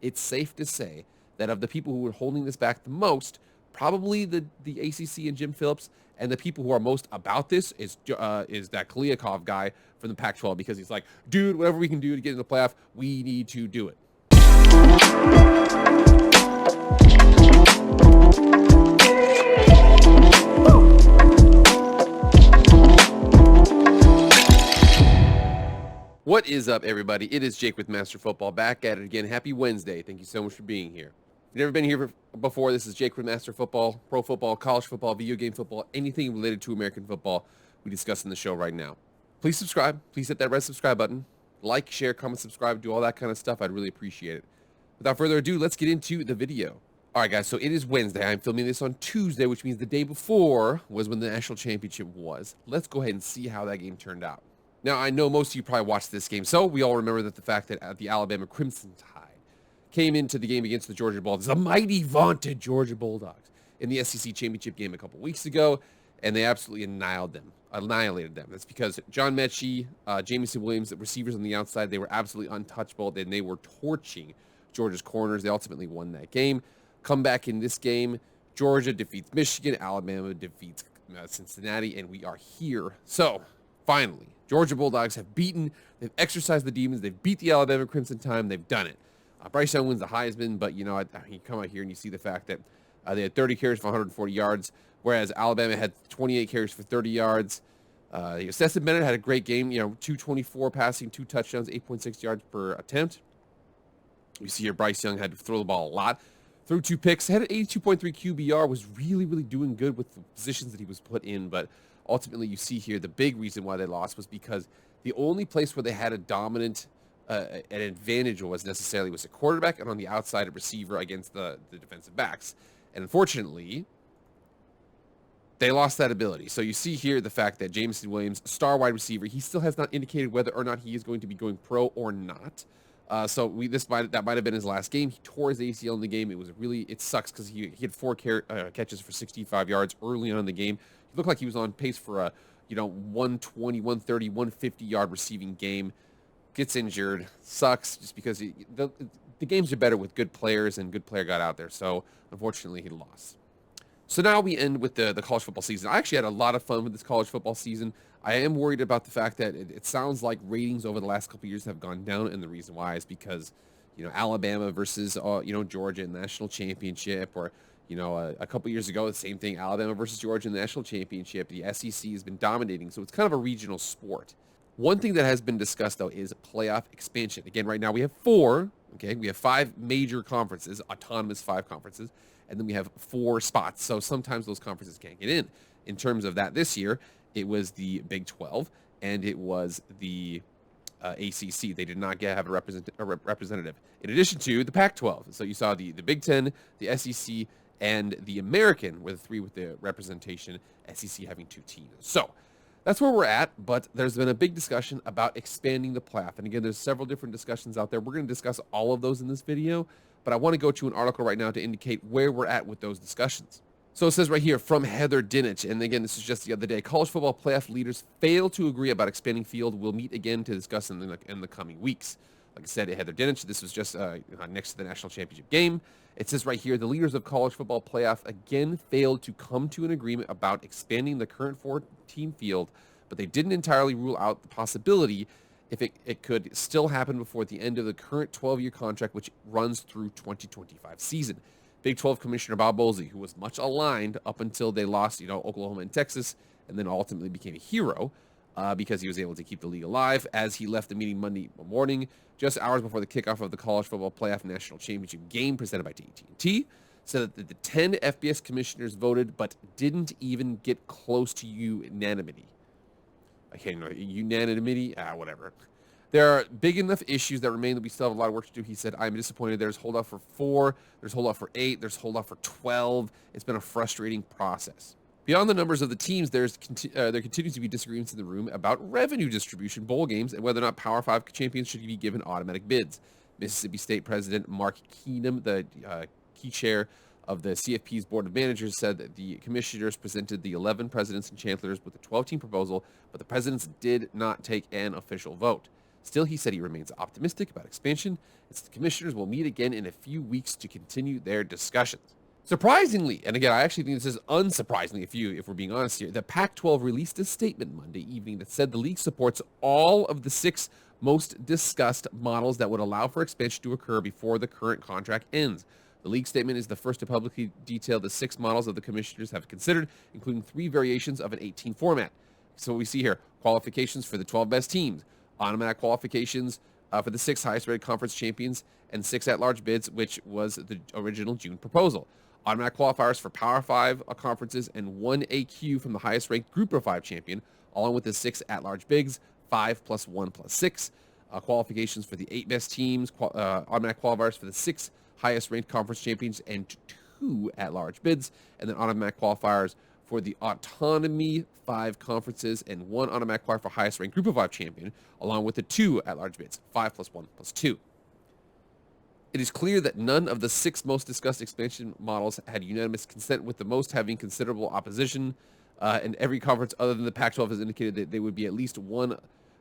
it's safe to say that of the people who are holding this back the most, probably the ACC and Jim Phillips, and the people who are most about this is that Kliakov guy from the Pac-12, because he's like, dude, whatever we can do to get in the playoff, we need to do it. What is up, everybody? It is Jake with Master Football, back at it again. Happy Wednesday. Thank you so much for being here. If you've never been here before, this is Jake with Master Football, pro football, college football, video game football, anything related to American football we discuss in the show right now. Please subscribe. Please hit that red subscribe button. Like, share, comment, subscribe, do all that kind of stuff. I'd really appreciate it. Without further ado, let's get into the video. All right, guys, so it is Wednesday. I'm filming this on Tuesday, which means the day before was when the national championship was. Let's go ahead and see how that game turned out. Now, I know most of you probably watched this game, so we all remember that the fact that the Alabama Crimson Tide came into the game against the Georgia Bulldogs, the mighty vaunted Georgia Bulldogs, in the SEC championship game a couple weeks ago, and they absolutely annihilated them. That's because John Mechie, Jamison Williams, the receivers on the outside, they were absolutely untouchable, and they were torching Georgia's corners. They ultimately won that game. Come back in this game, Georgia defeats Michigan, Alabama defeats Cincinnati, and we are here. So, finally, Georgia Bulldogs they've exercised the demons, they've beat the Alabama Crimson Tide, they've done it. Bryce Young wins the Heisman, but, you come out here and you see the fact that they had 30 carries for 140 yards, whereas Alabama had 28 carries for 30 yards. Stetson Bennett had a great game, 224 passing, 2 touchdowns, 8.6 yards per attempt. You see here Bryce Young had to throw the ball a lot. Threw 2 picks, had an 82.3 QBR, was really, really doing good with the positions that he was put in, but ultimately, you see here the big reason why they lost was because the only place where they had a dominant an advantage was a quarterback and on the outside a receiver against the defensive backs. And unfortunately, they lost that ability. So you see here the fact that Jamison Williams, star wide receiver, he still has not indicated whether or not he is going to be going pro or not. That might have been his last game. He tore his ACL in the game. It sucks because he had 4 catches for 65 yards early on in the game. He looked like he was on pace for a 120, 130, 150 yard receiving game. Gets injured, sucks just because the games are better with good players, and good player got out there. So unfortunately, he lost. So now we end with the college football season. I actually had a lot of fun with this college football season. I am worried about the fact that it sounds like ratings over the last couple of years have gone down, and the reason why is because Alabama versus Georgia in the national championship, or a couple years ago the same thing, Alabama versus Georgia in the national championship. The SEC has been dominating, so it's kind of a regional sport. One thing that has been discussed, though, is playoff expansion. Again, right now we have 4. Okay, we have 5 major conferences, autonomous 5 conferences, and then we have 4 spots. So sometimes those conferences can't get in. In terms of that, this year it was the Big 12 and it was the ACC. They did not have a representative. In addition to the Pac-12, so you saw the Big 10, the SEC, and the American were the 3 with the representation. SEC having 2 teams. So that's where we're at, but there's been a big discussion about expanding the playoff. And again, there's several different discussions out there. We're going to discuss all of those in this video, but I want to go to an article right now to indicate where we're at with those discussions. So it says right here from Heather Dinich, and again, this is just the other day, college football playoff leaders fail to agree about expanding field. We'll meet again to discuss in the coming weeks. Like I said, Heather Dinich, this was just next to the national championship game. It says right here, the leaders of college football playoff again failed to come to an agreement about expanding the current 4-team field, but they didn't entirely rule out the possibility if it could still happen before the end of the current 12-year contract, which runs through 2025 season. Big 12 Commissioner Bob Bowlesby, who was much aligned up until they lost, Oklahoma and Texas, and then ultimately became a hero because he was able to keep the league alive, as he left the meeting Monday morning, just hours before the kickoff of the College Football Playoff National Championship game presented by AT&T, said that the 10 FBS commissioners voted but didn't even get close to unanimity. Unanimity? Whatever. There are big enough issues that remain that we still have a lot of work to do. He said, I'm disappointed. There's holdout for 4, there's holdout for 8, there's holdout for 12. It's been a frustrating process. Beyond the numbers of the teams, there continues to be disagreements in the room about revenue distribution, bowl games, and whether or not Power 5 champions should be given automatic bids. Mississippi State President Mark Keenum, the key chair of the CFP's Board of Managers, said that the commissioners presented the 11 presidents and chancellors with a 12-team proposal, but the presidents did not take an official vote. Still, he said he remains optimistic about expansion, and the commissioners will meet again in a few weeks to continue their discussions. Surprisingly, and again, I actually think this is unsurprisingly, if we're being honest here, the Pac-12 released a statement Monday evening that said the league supports all of the 6 most discussed models that would allow for expansion to occur before the current contract ends. The league statement is the first to publicly detail the 6 models that the commissioners have considered, including 3 variations of an 18 format. So we see here qualifications for the 12 best teams, automatic qualifications for the 6 highest-rated conference champions, and 6 at-large bids, which was the original June proposal. Automatic qualifiers for Power 5 conferences and 1 AQ from the highest-ranked Group of 5 champion, along with the 6 at-large bigs, 5 plus 1 plus 6. Qualifications for the 8 best teams, automatic qualifiers for the 6 highest-ranked conference champions, and 2 at-large bids, and then automatic qualifiers for the Autonomy 5 conferences and 1 automatic qualifier for highest-ranked Group of 5 champion, along with the 2 at-large bids, 5 plus 1 plus 2. It is clear that none of the 6 most discussed expansion models had unanimous consent, with the most having considerable opposition. And every conference other than the Pac-12 has indicated that they would be at least one.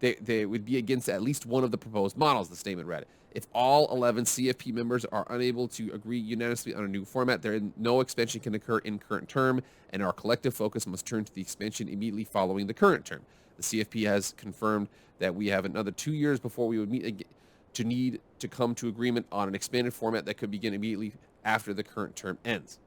They would be against at least one of the proposed models, the statement read. If all 11 CFP members are unable to agree unanimously on a new format, no expansion can occur in current term, and our collective focus must turn to the expansion immediately following the current term. The CFP has confirmed that we have another 2 years before we would need to come to agreement on an expanded format that could begin immediately after the current term ends.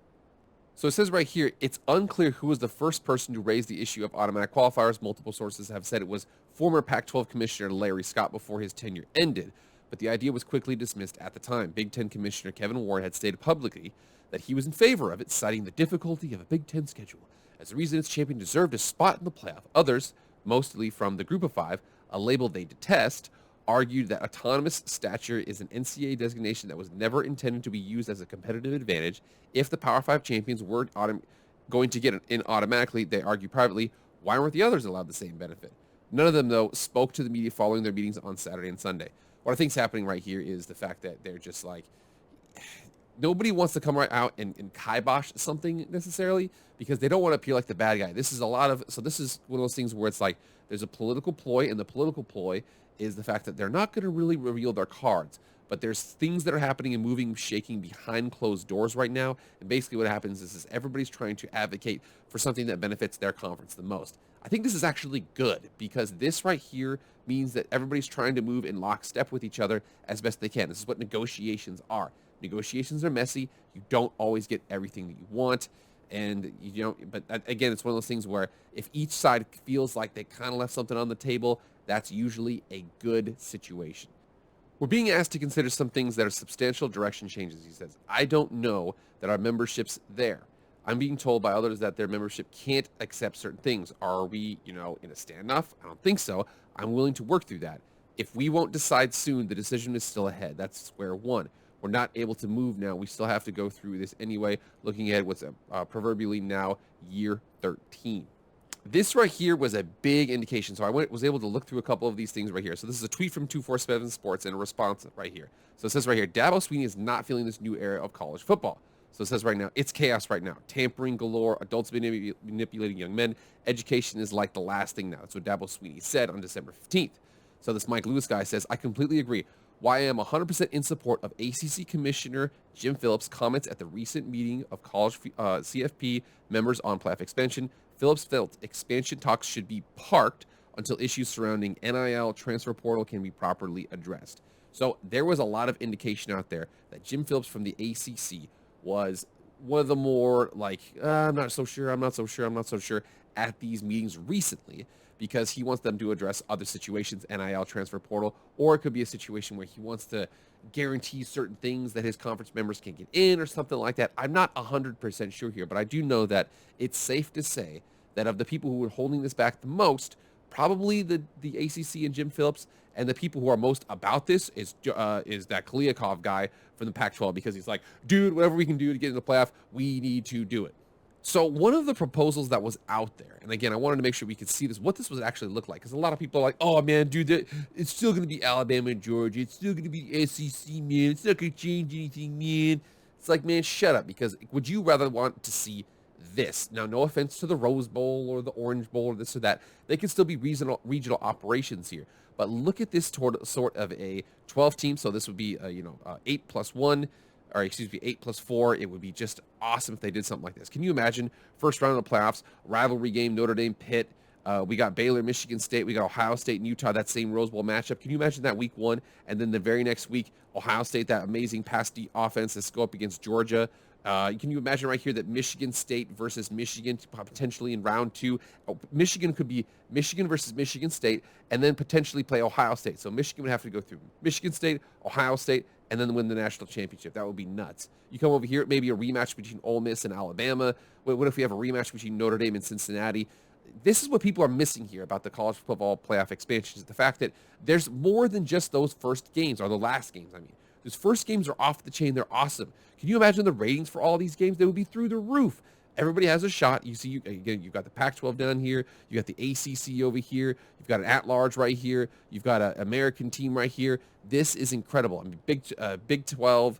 So it says right here, it's unclear who was the first person to raise the issue of automatic qualifiers. Multiple sources have said it was former Pac-12 Commissioner Larry Scott before his tenure ended, but the idea was quickly dismissed at the time. Big Ten Commissioner Kevin Warren had stated publicly that he was in favor of it, citing the difficulty of a Big Ten schedule as the reason its champion deserved a spot in the playoff. Others, mostly from the Group of 5, a label they detest, argued that autonomous stature is an NCAA designation that was never intended to be used as a competitive advantage. If the Power 5 champions were going to get it in automatically, they argue privately, why weren't the others allowed the same benefit? None of them, though, spoke to the media following their meetings on Saturday and Sunday. What I think is happening right here is the fact that they're just like, nobody wants to come right out and kibosh something necessarily because they don't want to appear like the bad guy. This is one of those things where it's like there's a political ploy, and the political ploy is the fact that they're not going to really reveal their cards, but there's things that are happening and moving, shaking behind closed doors right now. And basically what happens is everybody's trying to advocate for something that benefits their conference the most. I think this is actually good because this right here means that everybody's trying to move in lockstep with each other as best they can. This is what negotiations are. Negotiations are messy. You don't always get everything that you want. And but again, it's one of those things where if each side feels like they kind of left something on the table, that's usually a good situation. We're being asked to consider some things that are substantial direction changes, he says. I don't know that our membership's there. I'm being told by others that their membership can't accept certain things. Are we, in a standoff? I don't think so. I'm willing to work through that. If we won't decide soon, the decision is still ahead. That's square one. We're not able to move now. We still have to go through this anyway, looking at what's proverbially now year 13. This right here was a big indication. So I was able to look through a couple of these things right here. So this is a tweet from 247 Sports and a response right here. So it says right here, Dabo Swinney is not feeling this new era of college football. So it says right now, it's chaos right now. Tampering galore, adults manipulating young men. Education is like the last thing now. That's what Dabo Swinney said on December 15th. So this Mike Lewis guy says, I completely agree. Why I am 100% in support of ACC Commissioner Jim Phillips' comments at the recent meeting of college CFP members on playoff expansion. Phillips felt expansion talks should be parked until issues surrounding NIL transfer portal can be properly addressed. So there was a lot of indication out there that Jim Phillips from the ACC was one of the more like, I'm not so sure at these meetings recently, because he wants them to address other situations, NIL transfer portal, or it could be a situation where he wants to guarantee certain things that his conference members can get in or something like that. I'm not 100% sure here, but I do know that it's safe to say that of the people who are holding this back the most, probably the ACC and Jim Phillips, and the people who are most about this is that Kliakov guy from the Pac-12, because he's like, dude, whatever we can do to get in the playoff, we need to do it. So one of the proposals that was out there, and again, I wanted to make sure we could see this, what this would actually look like, because a lot of people are like, oh, man, dude, it's still going to be Alabama and Georgia. It's still going to be SEC, man. It's not going to change anything, man. It's like, man, shut up, because would you rather want to see this. Now, no offense to the Rose Bowl or the Orange Bowl or this or that. They can still be regional operations here. But look at this sort of a 12 team. So this would be, 8 plus 1, or excuse me, 8 plus 4. It would be just awesome if they did something like this. Can you imagine first round of the playoffs, rivalry game, Notre Dame, Pitt. We got Baylor, Michigan State. We got Ohio State and Utah, that same Rose Bowl matchup. Can you imagine that week 1? And then the very next week, Ohio State, that amazing pass D offense. Let's go up against Georgia. Can you imagine right here that Michigan State versus Michigan potentially in round 2? Michigan could be Michigan versus Michigan State and then potentially play Ohio State. So Michigan would have to go through Michigan State, Ohio State, and then win the national championship. That would be nuts. You come over here, maybe a rematch between Ole Miss and Alabama. What if we have a rematch between Notre Dame and Cincinnati? This is what people are missing here about the college football playoff expansion, is the fact that there's more than just those first games, or the last games, I mean. Those first games are off the chain. They're awesome. Can you imagine the ratings for all these games? They would be through the roof. Everybody has a shot. You see, again, you've got the Pac-12 down here. You got the ACC over here. You've got an at-large right here. You've got an American team right here. This is incredible. I mean, Big 12,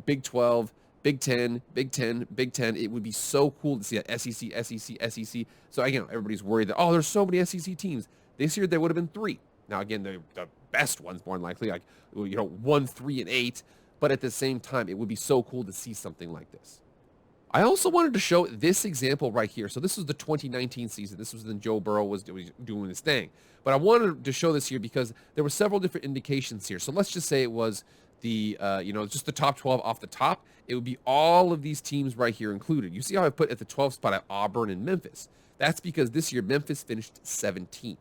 Big 12, Big 10, Big 10, Big 10. It would be so cool to see that SEC. So, again, everybody's worried that, there's so many SEC teams. This year, there would have been 3. Now, again, the best ones, more than likely, 1, 3, and 8. But at the same time, it would be so cool to see something like this. I also wanted to show this example right here. So this was the 2019 season. This was when Joe Burrow was doing his thing. But I wanted to show this here because there were several different indications here. So let's just say it was the, just the top 12 off the top. It would be all of these teams right here included. You see how I put at the 12th spot at Auburn and Memphis. That's because this year Memphis finished 17th.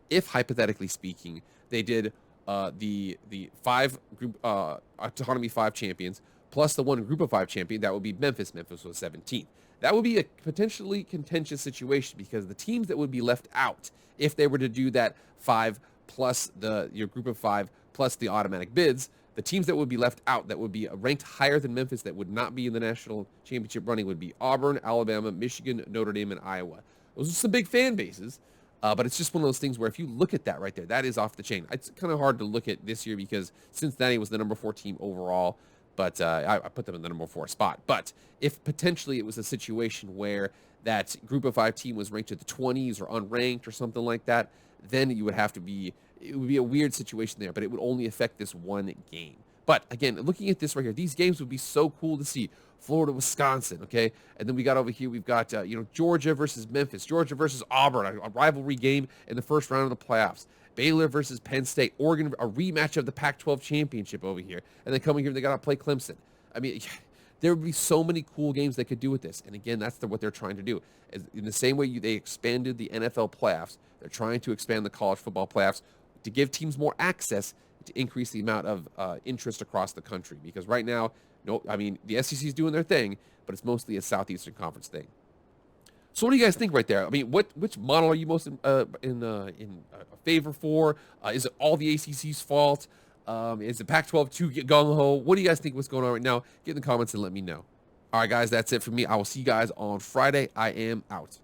If, hypothetically speaking, they did the 5 group autonomy 5 champions plus the 1 group of 5 champion, that would be Memphis. Memphis was 17th. That would be a potentially contentious situation because the teams that would be left out if they were to do that 5 plus your group of 5 plus the automatic bids, the teams that would be left out that would be ranked higher than Memphis that would not be in the national championship running would be Auburn, Alabama, Michigan, Notre Dame, and Iowa. Those are some big fan bases. But it's just one of those things where if you look at that right there, that is off the chain. It's kind of hard to look at this year because Cincinnati was the number 4 team overall, but I put them in the number 4 spot. But if potentially it was a situation where that group of 5 team was ranked at the 20s or unranked or something like that, then it would be a weird situation there, but it would only affect this one game. But again, looking at this right here, these games would be so cool to see. Florida, Wisconsin, okay? And then we got over here, we've got, Georgia versus Memphis, Georgia versus Auburn, a rivalry game in the first round of the playoffs. Baylor versus Penn State, Oregon, a rematch of the Pac-12 championship over here. And then coming here, they got to play Clemson. I mean, there would be so many cool games they could do with this. And again, that's what they're trying to do. In the same way they expanded the NFL playoffs, they're trying to expand the college football playoffs to give teams more access to increase the amount of interest across the country. Because right now, the SEC is doing their thing, but it's mostly a Southeastern Conference thing. So what do you guys think right there? I mean, which model are you most in favor for? Is it all the ACC's fault? Is the Pac-12 too gung-ho? What do you guys think what's going on right now? Get in the comments and let me know. All right, guys, that's it for me. I will see you guys on Friday. I am out.